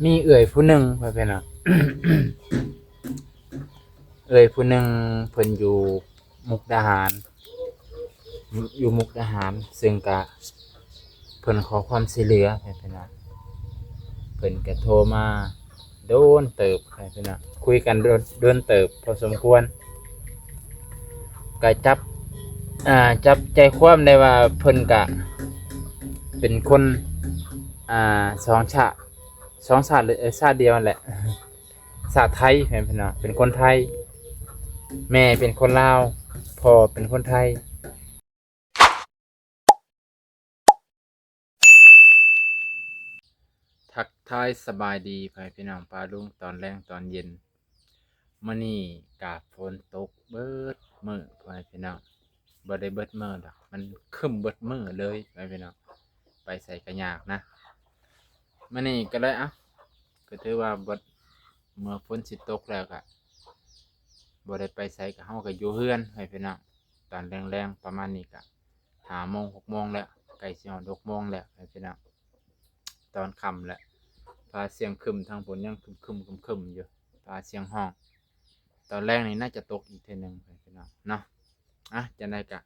มีเอื่อยผู้หนึ่งไปเป็นอ่ะ เอื่อยผู้หนึ่งเพิ่นอยู่มุกดาหารอยู่มุกดาหารซึ่งก็เพิ่นขอความช่วยเหลือไปเป็นอ่ะเพิ่นก็โทรมาโดนเติบไปเป็นอ่ะคุยกันโดนเติบพอสมควรก็จับใจความได้ว่าเพิ่นก็เป็นคนสองชาติหรือชาติเดียวนั่นแหละชาติไทยแม่นเพิ่นเนาะเป็นคนไทยแม่เป็นคนลาวพ่อเป็นคนไทยทักทายสบายดีพ่อแม่พี่น้องปาลุงตอนแรงตอนเย็นมื้อนี้ก็ฝนตกเบิดมื้อพ่อแม่พี่น้องบ่ได้เบิดมื้อดอกมันครึ้มเบิดมื้อเลยพ่อแม่พี่น้องไปไสก็ยากนะมื้อนี้ก็เลยก็ถือว่าเมื่อฝนสิตกแล้วก็บ่ได้ไปไสก็เฮาก็อยู่เรือนให้พี่น้องตอนแรงๆประมาณนี้ก็5 โมง 6 โมงแล้วใกล้สิฮอด6 โมงแล้วให้พี่น้องตอนค่ำแล้วฟ้าเสียงครึ้มทางฝนยังครึ้มอยู่ฟ้าเสียงห้องตอนแรกนี่น่าจะตกอีกเทื่อนึงให้พี่น้องเนาะจังได๋ก็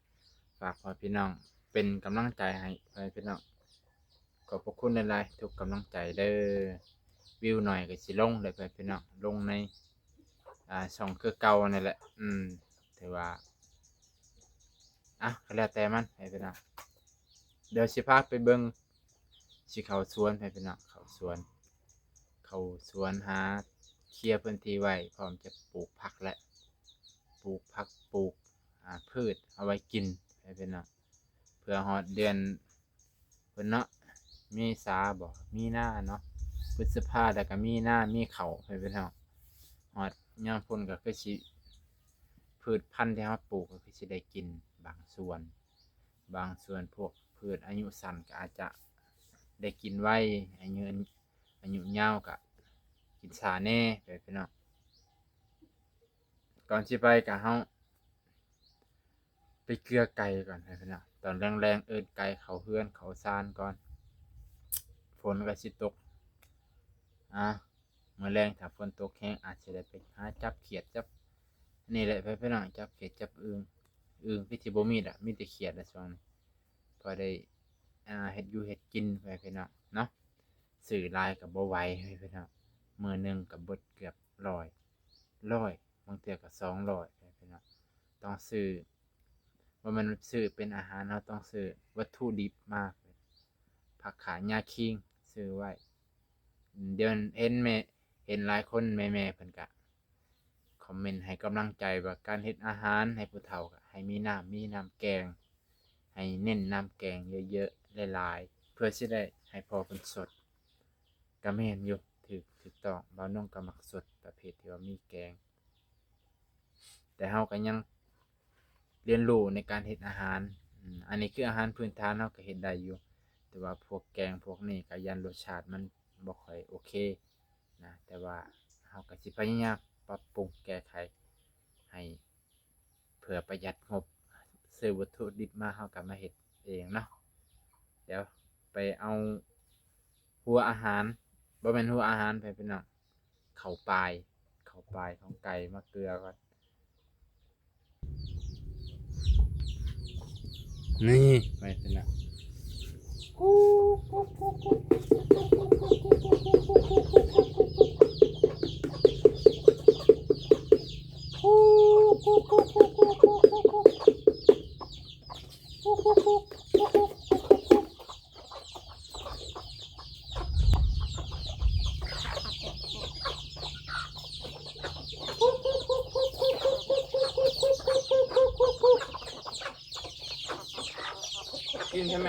ฝากพ่อพี่น้องเป็นกำลังใจให้พ่อพี่น้องขอบพระคุณหลายๆทุกกำลังใจเด้อวิวหน่อยก็สิลงเลยพ่อพี่น้องลงในช่องคือเก่านั่นแหละถือว่าก็แล้วแต่มันให้พี่น้องเดี๋ยวสิพาไปเบิ่งสิเข้าสวนให้พี่น้องเข้าสวนหาเคลียร์พื้นที่ไว้พร้อมจะปลูกผักและปลูกผักปลูกพืชเอาไว้กินให้พี่น้องเพื่อฮอดเดือนเพิ่นเนาะเมษาบ่มีนาเนาะพฤษภาแล้วก็มีนามีข้าวให้พี่น้องฮอดยามฝนก็คือสิพืชพันธุ์ที่เฮาปลูกก็คือสิได้กินบางส่วนพวกพืชอายุสั้นก็อาจจะได้กินไวอายุยาวก็กินช้าแน่ไปพี่น้องก่อนสิไปก็เฮาไปเกลือไก่ก่อนให้พี่น้องตอนแรงๆเอิ้นไก่เข้าเรือนเข้าศาลก่อนฝนก็สิตกมื้อแรงถ้าฝนตกแรงอาจสิได้ไปหาจับเขียดจับนี่แหละพี่น้องจับเขียดจับอึ่งคือสิบ่มีดอกมีแต่เขียดละช่วงนี้พอได้เฮ็ดอยู่เฮ็ดกินไปพี่น้องเนาะซื้อหลายก็บ่ไหวพี่น้องมื้อหนึงก็เบิดเกือบ100บางเทื่อก็200ไปพี่น้องต้องซื้อว่ามันซื้อเป็นอาหารเราต้องซื้อวัตถุดิบมากผักขาหญ้าคิงซื้อไว้เดี๋ยวเห็นหลายคนแม่ๆเพิ่นก็คอมเมนต์ให้กำลังใจว่าการเฮ็ดอาหารให้ผู้เฒ่าก็ให้มีน้ำแกงให้เน้นน้ำแกงเยอะๆหลายๆเพื่อสิได้ให้พ่อเพิ่นสดก็แม่นอยู่ถูกต้องบ่าวน้องก็มักสดประเภทที่ว่ามีแกงแต่เฮาก็ยังเรียนรู้ในการเฮ็ดอาหารอันนี้คืออาหารพื้นฐานเฮาก็เฮ็ดได้อยู่แต่ว่าพวกแกงพวกนี้ก็ยันรสชาติมันบ่ค่อยโอเคนะแต่ว่าเฮาก็สิพยายามปรับปรุงแก้ไขให้เพื่อประหยัดงบซื้อวัตถุดิบมาเฮาก็มาเฮ็ดเองเนาะเดี๋ยวไปเอาหัวอาหารบ่แม่นหัวอาหารไปพี่น้องเข้าปลายของไก่มาเกลือก่อนนี่ไปพี่น้องกินใช่ไหม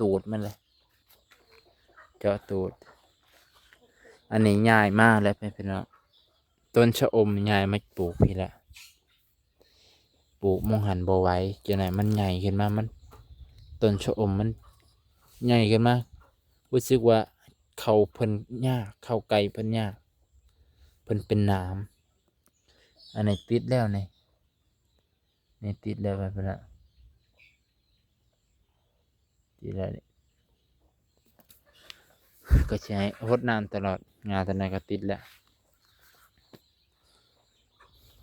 ตูดมันเลยเจาะตูดอันนี้ง่ายมากเลยเป็นเนาะต้นชะอมง่ายมาปลูกพี่ละปลูกมองหันบ่ไหว้จังไหนมันใหญ่ขึ้นมามันต้นชะอมมันใหญ่ขึ้นมารู้สึกว่าเขาเพิ่นยากเข้าไกลเพิ่นยากเพิ่นเป็นน้ำอันไหนติดแล้วนี่ติดแล้วไปละติดแล้วนี่ก็ใช้รดน้ำตลอดงานตอนนั้นก็ติดแล้ว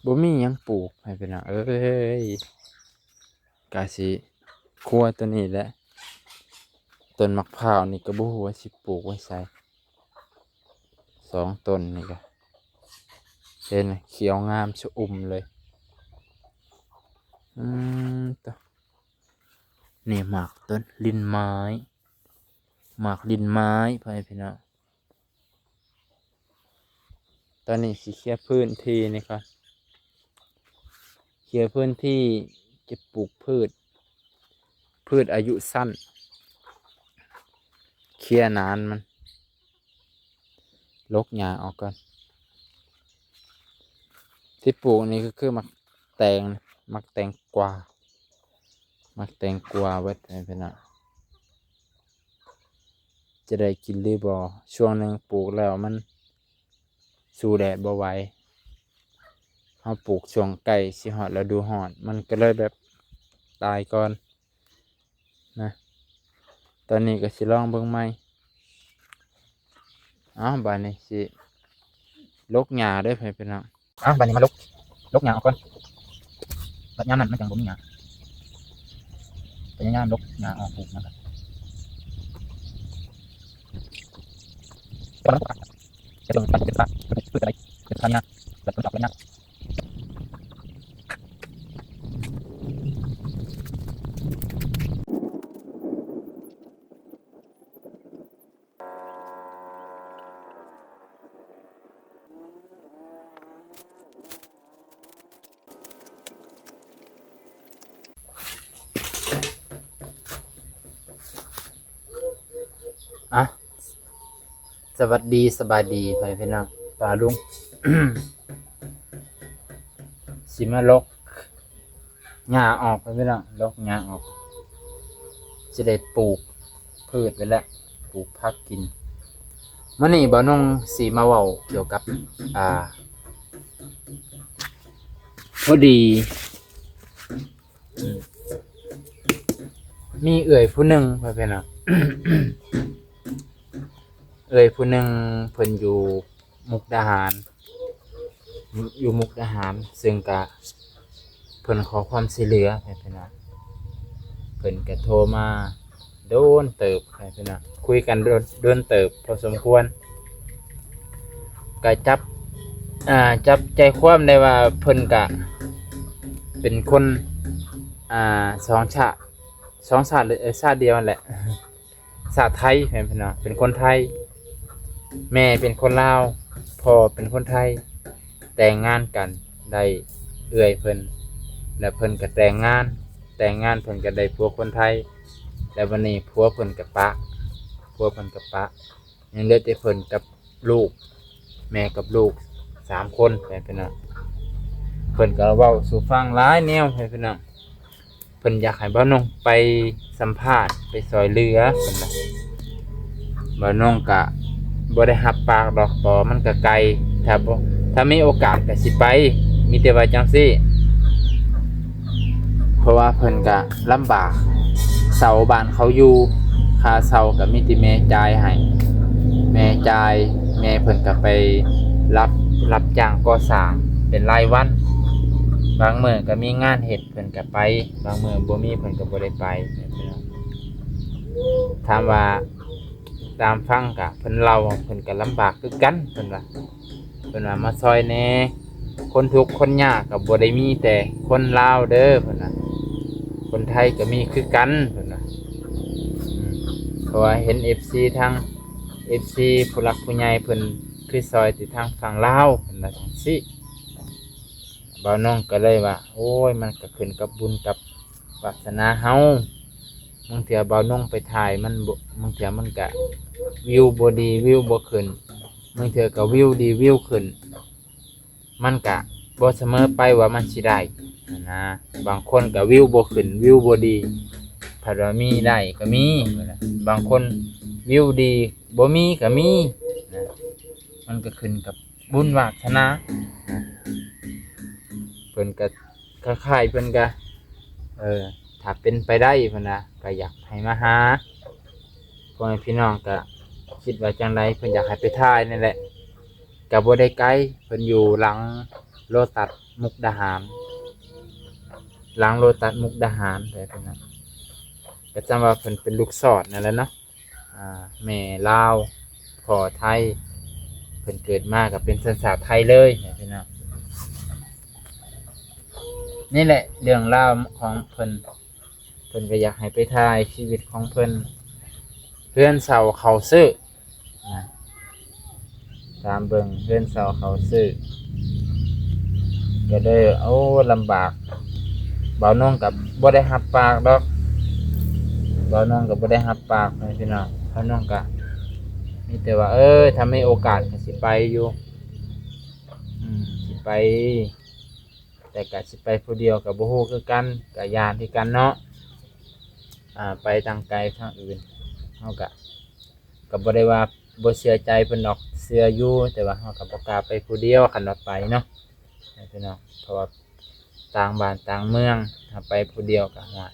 บ่มีหยังปลูกให้เป็นอ่ะกาสิครัวตัวนี้แหละต้นมะพร้าวนี่ก็บ่ฮู้ว่าสิปลูกไว้ไส2ต้นนี่ก็เห็นไหมเขียวงามชอุ่มเลยต่อนี่หมากต้นลิ้นไม้หมากลิ้นไม้ไปพี่น้องตอนนี้สิเคลียร์พื้นที่นี่ครับเคลียร์พื้นที่จะปลูกพืชอายุสั้นเคลียร์นานมันลกหญ้าออกก่อนที่ปลูกนี่ก็คือมักแตงกวาไว้พี่น้องจะได้กินหรือบ่ช่วงหนึ่งปลูกแล้วมันสู้แดดบ่ไหวเราปลูกช่วงใกล้สิฮอดฤดูร้อนมันก็เลยแบบตายก่อนนะตอนนี้ก็สิลองเบิ่งใหม่บัดนี้สิลกหญ้าเด้อพี่น้องบัดนี้มาลกหญ้าออกก่อนบัดยามนั้นมันจังบ่มีหญ้าพยายามลกหญ้าออกปลูกนะครับจะต้องตัดเป็นปลาเป็นอะไรเป็นปลาเนี่ยแบบต้นดอกเลยนะสวัสดีสบายดีพี่น้องปลาลุง สิมาลกหญ้าออกพี่น้องลกหญ้าออกจะได้ปลูกพืชไปแล้วปลูกผักกินมื้อนี้บ่นุ่งสิมาเว้าเกี่ยวกับพอดีมีเอื่อยผู้หนึ่งพี่น้อง เอ่ยผู้หนึ่งเพิ่นอยู่มุกดาหารซึ่งก็เพิ่นขอความช่วยเหลือให้พี่น้องเพิ่นก็โทรมาโดนเติบให้พี่น้องคุยกันโดนเติบพอสมควรก็จับใจความได้ว่าเพิ่นก็เป็นคนสองชาติหรือชาติเดียวนั่นแหละชาติไทยให้พี่น้องเป็นคนไทยแม่เป็นคนลาวพ่อเป็นคนไทยแต่งงานกันได้เอื้อยเพิ่นแล้วเพิ่นก็แต่งงานเพิ่นก็ได้ผัวคนไทยแล้ววันนี้ผัวเพิ่นก็ปะยังเหลือแต่เพิ่นกับลูกแม่กับลูก3คนไปพี่น้องเพิ่นก็เว้าสู่ฟังหลายแนวให้พี่น้องเพิ่นอยากให้บ่าวนงไปสัมภาษณ์ไปซอยเรือเพิ่นน่ะบ่าวนงก็บ่ได้รับปากดอกบ่มันก็ไกลถ้ามีโอกาสก็สิไปมีแต่ว่าจังซี่เพราะว่าเพิ่นก็ลำบากเสาบ้านเขาอยู่ค่าเสาก็มีแต่แม่จ่ายให้แม่เพิ่นก็ไปรับจ้างก่อสร้างเป็นรายวันบางมื้อก็มีงานเฮ็ดเพิ่นก็ไปบางมื้อบ่มีเพิ่นก็บ่ได้ไปถามว่าตามฟังกะเพิ่นเล่าเพิ่นก็ลำบากคือกันเพิ่นว่ามาซอยแหน่คนทุกข์คนยากก็บ่ได้มีแต่คนลาวเด้อเพิ่นว่าคนไทยก็มีคือกันเพิ่นว่าเพราะว่าเห็น FC ผู้หลักผู้ใหญ่เพิ่นคือซอยที่ทางฝั่งลาวเพิ่นว่าจังซี่บ่าวน้องก็เลยว่าโอ้ยมันก็ขึ้นกับบุญกับวาสนาเฮา บางเทื่อเบานุ่งไปถ่ายมันบ่บางเทื่อมันก็วิวบ่ดีวิวบ่ขึ้นบางเทื่อก็วิวดีวิวขึ้นมันก็บ่เสมอไปว่ามันสิได้นะบางคนก็วิวบ่ขึ้นวิวบ่ดีถ้าว่ามีได้ก็มีบางคนวิวดีบ่มีก็มีนะมันก็ขึ้นกับบุญวาสนานะเพิ่นก็คล้ายๆเพิ่นก็ถ้าเป็นไปได้เพิ่นน่ะก็อยากให้มาหาพ่อแม่พี่น้องก็คิดว่าจังไดเพิ่นอยากให้ไปถ่ายนั่นแหละก็บ่ได้ไกลเพิ่นอยู่หลังโลตัสมุกดาหารหลังโลตัสมุกดาหารแต่เพิ่นน่ะก็จำว่าเพิ่นเป็นลูกสอดนั่นแหละเนาะแม่ลาวพ่อไทยเพิ่นเกิดมาก็เป็นสัญชาติไทยเลยพี่น้องนี่แหละเรื่องราวของเพิ่นก็อยากให้ไปถ่ายชีวิตของเพิ่นเพื่อนเสาเขาซื้อนะตามเบิ่งเพื่อนเสาเขาซื้อก็ได้ลำบากเบาน้องกับบ่ได้หับปากดอกเบาน้องกับบ่ได้หับปากเลยพี่น้องเบาน้องก็มีแต่ว่าถ้ามีโอกาสก็สิไปอยู่สิไปแต่ก็สิไปผู้เดียวกับบ่ฮู้คือกันก็ย่านที่กันเนาะไปทางไกลทางอื่นเฮาก็บ่ได้ว่าบ่เชื่อใจเพิ่นดอกเชื่ออยู่แต่ว่าเฮาก็บ่กล้าไปผู้เดียวคันว่าไปเนาะพี่น้องเพราะว่าต่างบ้านต่างเมืองถ้าไปผู้เดียวก็ว่า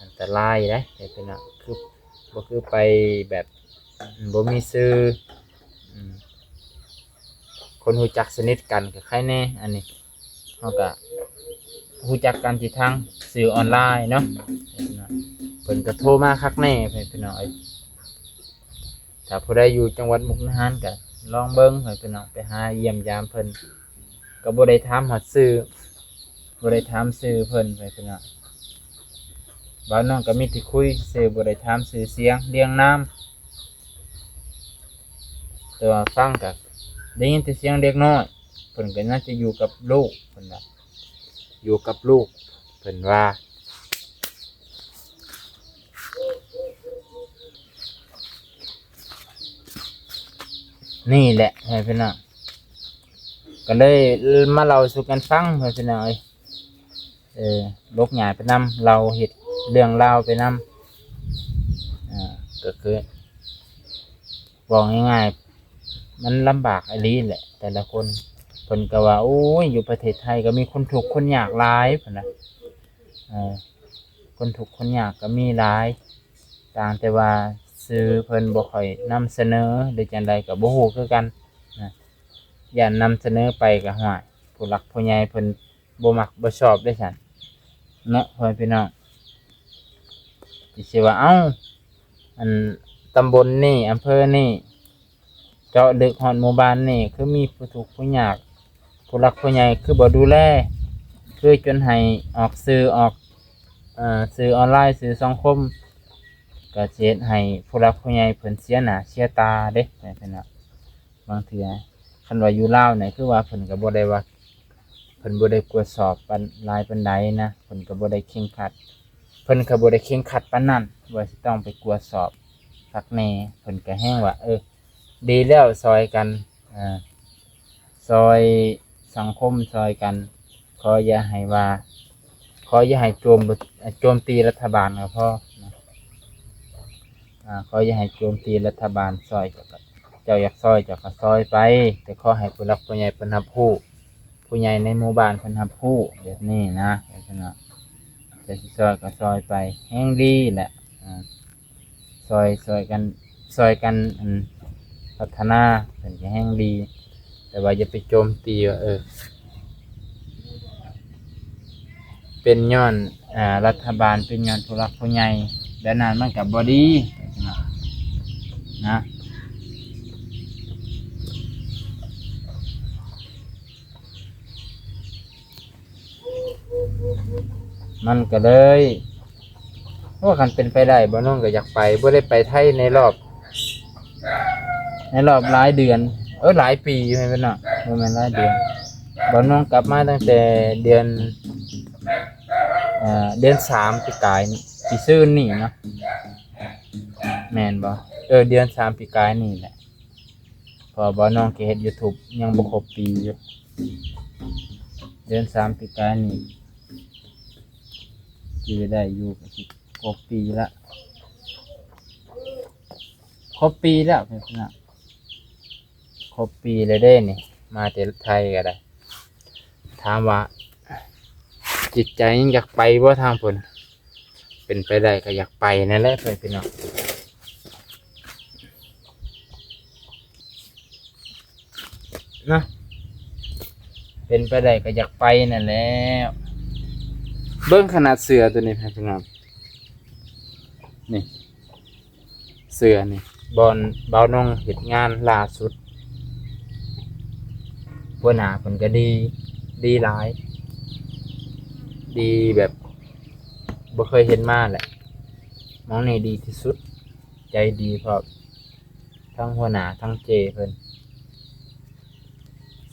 อันตรายเด้พี่น้องคือบ่คือไปแบบบ่มีชื่อคนรู้จักสนิทกันก็ใครแน่อันนี้เฮาก็รู้จักกันที่ทางสื่อออนไลน์เนาะเพิ่นก็โทรมาคักแน่พี่น้องถ้าผู้ใดอยู่จังหวัดมุกดาหารก็ลองเบิ่งพี่น้องไปหาเยี่ยมยามเพิ่นก็บ่ได้ถามฮอดชื่อบ่ได้ถามชื่อเพิ่นพี่น้องบ่าวน้องก็มีที่คุยซื่อบ่ได้ถามชื่อเสียงเรียงนามแต่ว่าฟังก็ได้ยินแต่เสียงเด็กน้อยเพิ่นก็น่าจะอยู่กับลูกเพิ่นว่าอยู่กับลูกเพิ่นว่านี่แหละพี่น้องก็เลยมาเล่าสู่กันฟังพี่น้องลกหยายไปนำเราเฮ็ดเรื่องราวไปนำก็คือบอกง่ายๆมันลำบากอีหลีแหละแต่ละคนเพิ่นก็ว่าโอ้ยอยู่ประเทศไทยก็มีคนทุกข์คนยากหลายพุ่นน่ะคนทุกข์คนยากก็มีหลายต่างแต่ว่าสื่อเพิ่นบ่ค่อยนำเสนอหรือจังใดก็บ่ฮู้คือกันอย่านำเสนอไปก็ฮ้วยผู้หลักผู้ใหญ่เพิ่นบ่มักบ่ชอบได้ซั่นเนาะพ่อพี่น้องสิว่าอันตำบลนี่อำเภอนี่เจาะลึกฮอดหมู่บ้านนี่คือมีผู้ทุกข์ผู้ยากผู้หลักผู้ใหญ่คือบ่ดูแลคือจนให้ออกสื่อสื่อออนไลน์สื่อสังคมก็เฮ็ดให้ผู้หลักผู้ใหญ่เพิ่นเสียหน้าเสียตาเด้พี่น้องบางเทื่อคันว่าอยู่ลาวนี่คือว่าเพิ่นก็บ่ได้ว่าเพิ่นบ่ได้ตรวจสอบปานหลายปานใดนะเพิ่นก็บ่ได้เคร่งครัดเพิ่นก็บ่ได้เคร่งครัดปานนั้นว่าสิต้องไปตรวจสอบคักแน่เพิ่นก็แฮงว่าดีแล้วซอยกันซอยสังคมซอยกันขออย่าให้โจมตีรัฐบาลก็พอนะขออย่าให้โจมตีรัฐบาลซอยเจ้าอยากซอยเจ้าก็ซอยไปแต่ขอให้ผู้หลักผู้ใหญ่เพิ่นรับรู้ผู้ใหญ่ในหมู่บ้านเพิ่นรับรู้แบบนี้นะพี่น้องจะสิซอยก็ซอยไปแห่งดีแหละซอยกันพัฒนาเป็นแห่งดีแต่ว่าอย่าไปโจมตีว่าเป็นย้อนรัฐบาลเป็นย้อนผู้หลักผู้ใหญ่ดังนั้นมันก็บ่ดีนะมันก็เลยว่าคันเป็นไปได้บ่น้องก็อยากไปบ่ได้ไปไทยในรอบหลายเดือนหลายปีอยู่ให้เพิ่นเนาะบ่แม่นหลายเดือนบ่น้องกลับมาตั้งแต่เดือน3ปีกาย ปีซื่นนี่เนาะแม่นบ่เดือน3ปีกายนี่แหละเพอบ่น้องก็เฮ็ด YouTube ยังบ่ครบปีอยู่เดือน3ปีกายนี่จื้อได้อยู่ก็สิครบปีละครบปีแล้วเพิ่นน่ะครบปีแล้วเด้นี่มาแต่ไทยก็ได้ถามว่าจิตใจยังอยากไปบ่ทางเพิ่นเป็นไปได้ก็อยากไปนั่นแหละเพิ่นพี่น้องนะเป็นไปได้ก็อยากไปนั่นแหละเบิ่งขนาดเสือตัวนี้พี่น้องนี่เสือนี่บอนเบาน้องเฮ็ดงานล่าสุดหัวหน้าเพิ่นก็ดีหลายดีแบบบ่เคยเห็นมาแหละมองนี่ดีที่สุดใจดีเพราะทั้งหัวหน้าทั้งเจเพิ่น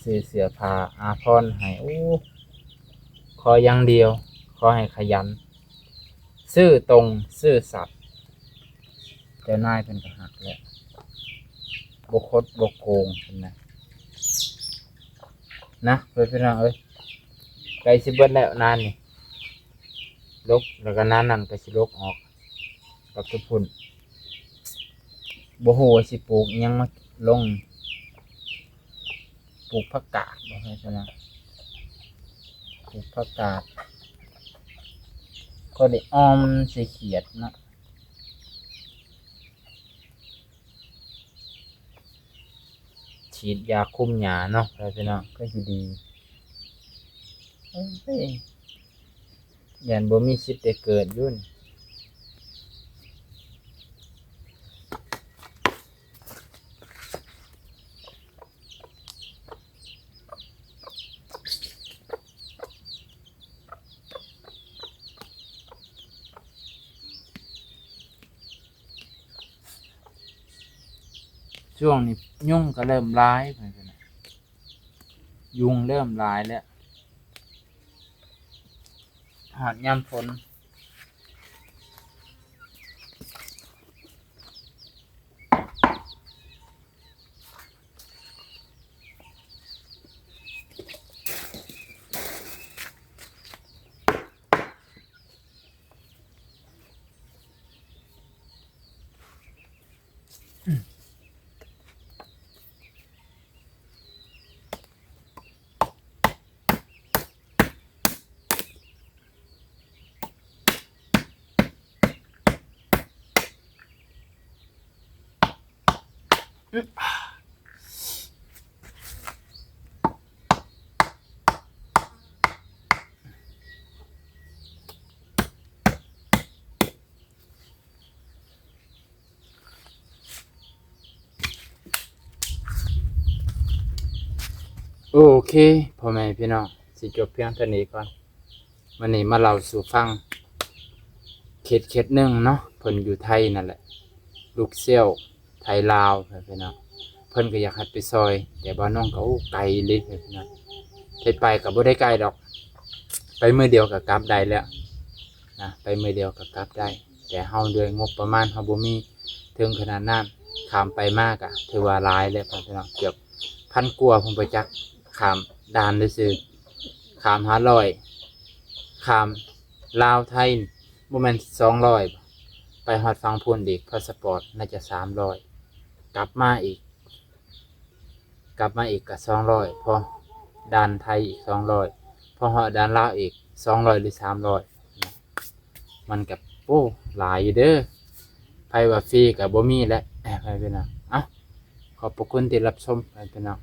ซื้อเสื้อผ้าอาภรณ์ให้โอ้ขออย่างเดียวขอให้ขยันซื่อตรงซื่อสัตย์เจ้านายเพิ่นก็หักแล้วบ่คดบ่โกงเพิ่นนะเพิ่นพี่น้องเอ้ยใกล้สิเบิดแล้วนานนี่ลกแล้วก็นานนั้นก็สิลกออกกับทุกพุ่นบ่ฮู้ว่าสิปลูกอิหยังมาลงปลูกผักกาดบ่ให้ซะนะปลูกผักกาดก็ได้ออมใส่เขียดเนาะฉีดยาคุมหญ้าเนาะพี่น้องก็สิดียันบ่มีสิทธิ์ได้เกิดอยู่นี่ช่วงนี้ยุ่งก็เริ่มร้ายไปกันนะยุงเริ่มร้ายแล้วหอดยามฝนโอเคพ่อแม่พี่น้องสิจบเพียงเท่านี้ก่อนวันนี้มาเล่าสู่ฟังเขตหนึ่งเนาะเพิ่นอยู่ไทยนั่นแหละลูกเซี่ยวไทยลาวพี่น้องเพิ่นก็อยากให้ไปซอยแต่บ้านน้องก็ไกลเลยพี่น้องเฮ็ดไปก็บ่ได้ไกลดอกไปมื้อเดียวก็กลับได้แล้วนะไปมื้อเดียวก็กลับได้แต่เฮาด้วยงบประมาณเฮาบ่มีถึงขนาดนั้นข้ามไปมากอ่ะถือว่าหลายแล้วพี่น้องเกือบพันกว่าผมไปจักข้ามด่านซื่อข้าม500ข้ามลาวไทยบ่แม่น200ไปฮอดฝั่งพุ่นอีกพาสปอร์ตน่าจะ300กลับมาอีกก็200พอด่านไทยอีก200พอฮอดด่านลาวอีก200หรือ300มันก็โอ้หลายอยู่เด้อไผว่าฟรีก็บ่มีแหละไปพี่น้องเอ้าขอบพระคุณที่รับชมไปพี่น้อง